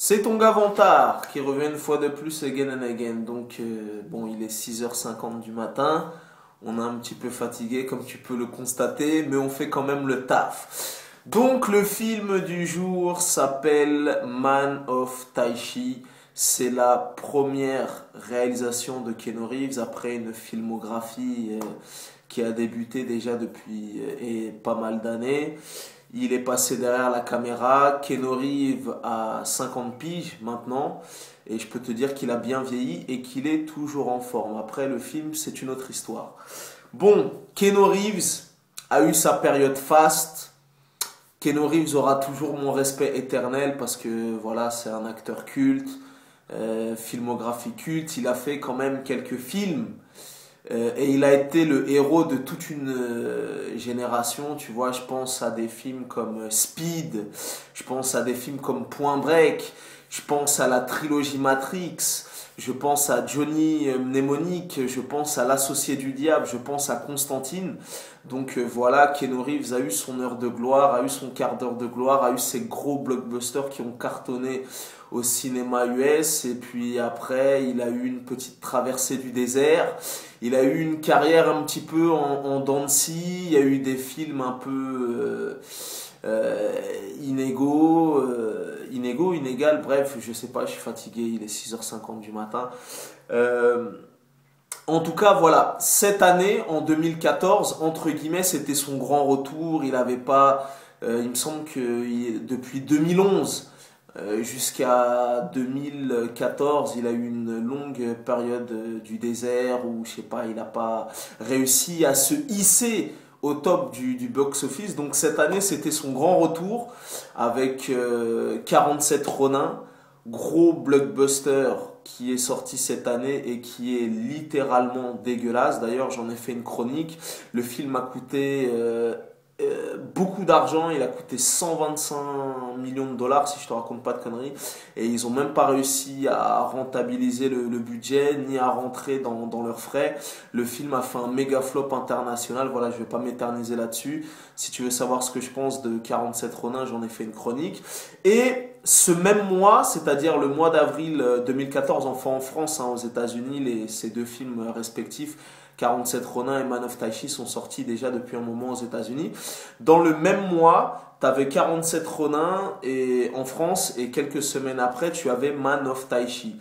C'est ton gars Vantard qui revient une fois de plus again and again. Donc, bon, il est 6h50 du matin. On est un petit peu fatigué, comme tu peux le constater, mais on fait quand même le taf. Donc, le film du jour s'appelle Man of Taichi. C'est la première réalisation de Keanu Reeves après une filmographie qui a débuté déjà depuis pas mal d'années. Il est passé derrière la caméra. Keanu Reeves a 50 piges maintenant. Et je peux te dire qu'il a bien vieilli et qu'il est toujours en forme. Après, le film, c'est une autre histoire. Bon, Keanu Reeves a eu sa période faste. Keanu Reeves aura toujours mon respect éternel parce que voilà, c'est un acteur culte, filmographie culte. Il a fait quand même quelques films. Et il a été le héros de toute une génération, tu vois, je pense à des films comme Speed, je pense à des films comme Point Break, je pense à la trilogie Matrix, je pense à Johnny Mnemonic, je pense à L'Associé du Diable, je pense à Constantine. Donc voilà, Keanu Reeves a eu son heure de gloire, a eu son quart d'heure de gloire, a eu ses gros blockbusters qui ont cartonné au cinéma US. Et puis après, il a eu une petite traversée du désert. Il a eu une carrière un petit peu en dents de scie. Il y a eu des films un peu inégal, bref, je sais pas, je suis fatigué, il est 6h50 du matin. En tout cas, voilà, cette année, en 2014, entre guillemets, c'était son grand retour. Il avait pas, il me semble que depuis 2011 jusqu'à 2014, il a eu une longue période du désert où, je sais pas, il n'a pas réussi à se hisser au top du box-office. Donc cette année, c'était son grand retour avec 47 Ronin, gros blockbuster qui est sorti cette année et qui est littéralement dégueulasse. D'ailleurs, j'en ai fait une chronique. Le film a coûté beaucoup d'argent. Il a coûté 125 millions de dollars, si je te raconte pas de conneries. Et ils ont même pas réussi à rentabiliser le budget, ni à rentrer dans leurs frais. Le film a fait un méga flop international. Voilà, je vais pas m'éterniser là-dessus. Si tu veux savoir ce que je pense de 47 Ronin, j'en ai fait une chronique. Et ce même mois, c'est-à-dire le mois d'avril 2014, enfin en France, hein, aux États-Unis, ces deux films respectifs, 47 Ronin et Man of Taichi, sont sortis déjà depuis un moment aux États-Unis. Dans le même mois, tu avais 47 Ronin en France et quelques semaines après, tu avais Man of Taichi.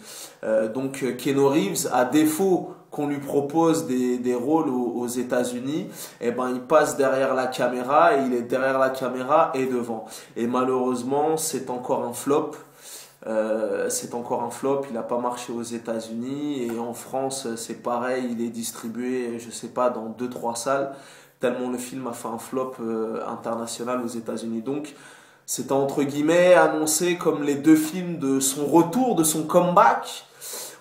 Donc Keanu Reeves, à défaut qu'on lui propose des rôles aux États-Unis, eh ben, il passe derrière la caméra et il est derrière la caméra et devant. Et malheureusement, c'est encore un flop. Il n'a pas marché aux États-Unis et en France, c'est pareil, il est distribué, je sais pas, dans deux trois salles, tellement le film a fait un flop international aux États-Unis. Donc, c'est entre guillemets annoncé comme les deux films de son retour, de son comeback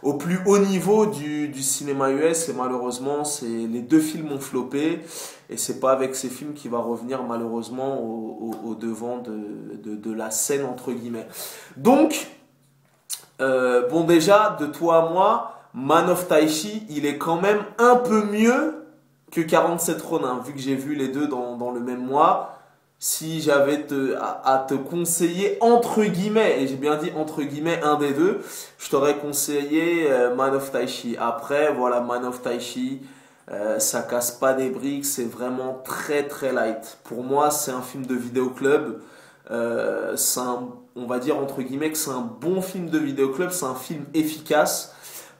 au plus haut niveau du cinéma US, et malheureusement, les deux films ont floppé et c'est pas avec ces films qu'il va revenir malheureusement au devant de la scène entre guillemets. Donc, bon déjà, de toi à moi, Man of Taichi, il est quand même un peu mieux que 47 Ronin, vu que j'ai vu les deux dans le même mois. Si j'avais à te conseiller entre guillemets, et j'ai bien dit entre guillemets un des deux, je t'aurais conseillé Man of Taichi. Après, voilà, Man of Taichi, ça casse pas des briques, c'est vraiment très très light. Pour moi, c'est un film de vidéoclub. On va dire entre guillemets que c'est un bon film de vidéoclub, c'est un film efficace.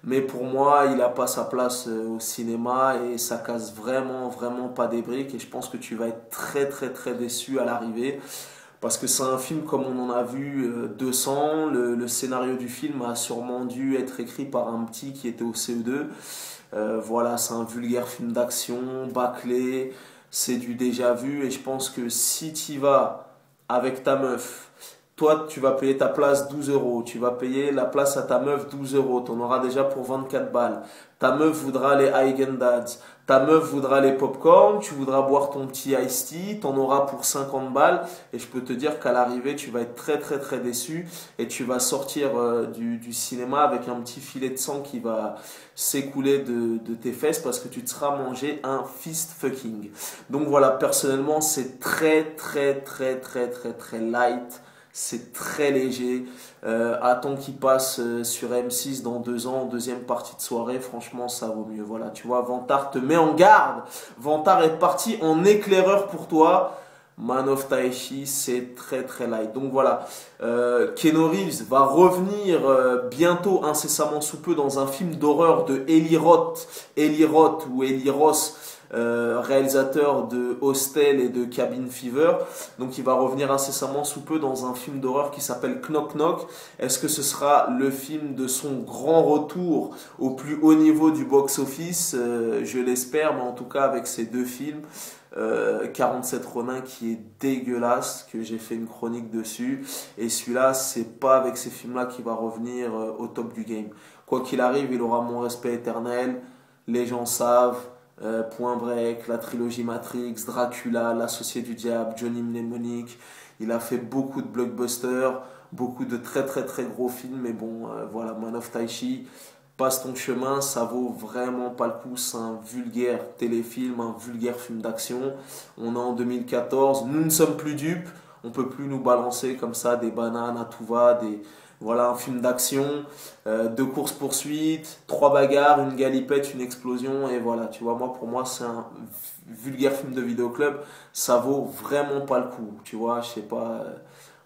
Mais pour moi, il n'a pas sa place au cinéma et ça casse vraiment, vraiment pas des briques. Et je pense que tu vas être très, très, très déçu à l'arrivée. Parce que c'est un film comme on en a vu 200. Le scénario du film a sûrement dû être écrit par un petit qui était au CE2. Voilà, c'est un vulgaire film d'action, bâclé. C'est du déjà vu. Et je pense que si tu y vas avec ta meuf, toi, tu vas payer ta place 12 euros. Tu vas payer la place à ta meuf 12 euros. Tu en auras déjà pour 24 balles. Ta meuf voudra les Häagen-Dazs. Ta meuf voudra les popcorn. Tu voudras boire ton petit iced tea. Tu en auras pour 50 balles. Et je peux te dire qu'à l'arrivée, tu vas être très très très déçu. Et tu vas sortir du cinéma avec un petit filet de sang qui va s'écouler de tes fesses parce que tu te seras mangé un fist fucking. Donc voilà, personnellement, c'est très très très très très très light. c'est très léger. Attends qu'il passe sur M6 dans 2 ans, en deuxième partie de soirée, franchement, ça vaut mieux. Voilà, tu vois, Vantard te met en garde. Vantard est parti en éclaireur pour toi. Man of Taichi, c'est très très light. Donc voilà, Keanu Reeves va revenir bientôt, incessamment sous peu, dans un film d'horreur de Eli Roth, ou Eli Roth, réalisateur de Hostel et de Cabin Fever. Donc il va revenir incessamment sous peu dans un film d'horreur qui s'appelle Knock Knock. Est-ce que ce sera le film de son grand retour au plus haut niveau du box-office? Je l'espère, mais en tout cas avec ces deux films, 47 Ronin qui est dégueulasse, que j'ai fait une chronique dessus, et celui-là c'est pas avec ces films là qu'il va revenir au top du game. Quoi qu'il arrive, il aura mon respect éternel. Les gens savent, Point Break, la trilogie Matrix, Dracula, L'Associé du Diable, Johnny Mnemonic. Il a fait beaucoup de blockbusters, beaucoup de très très très gros films, mais bon, voilà, Man of Taichi, passe ton chemin, ça vaut vraiment pas le coup. C'est un vulgaire téléfilm, un vulgaire film d'action. On est en 2014, nous ne sommes plus dupes, on peut plus nous balancer comme ça des bananes à tout va, voilà un film d'action, deux courses-poursuites, trois bagarres, une galipette, une explosion, et voilà, tu vois, pour moi c'est un vulgaire film de vidéoclub, ça vaut vraiment pas le coup, tu vois, je sais pas,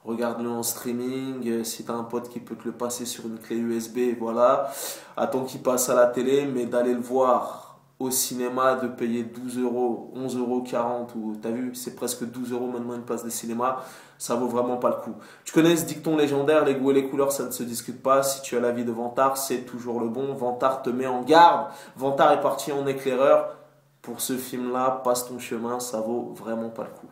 regarde-le en streaming, si t'as un pote qui peut te le passer sur une clé USB, voilà, attends qu'il passe à la télé, mais d'aller le voir au cinéma, de payer 12 euros, 11,40 €, ou t'as vu, c'est presque 12 euros maintenant une place de cinéma, ça vaut vraiment pas le coup. Tu connais ce dicton légendaire, les goûts et les couleurs, ça ne se discute pas. Si tu as l'avis de Vantard, c'est toujours le bon. Vantard te met en garde. Vantard est parti en éclaireur. Pour ce film-là, passe ton chemin, ça vaut vraiment pas le coup.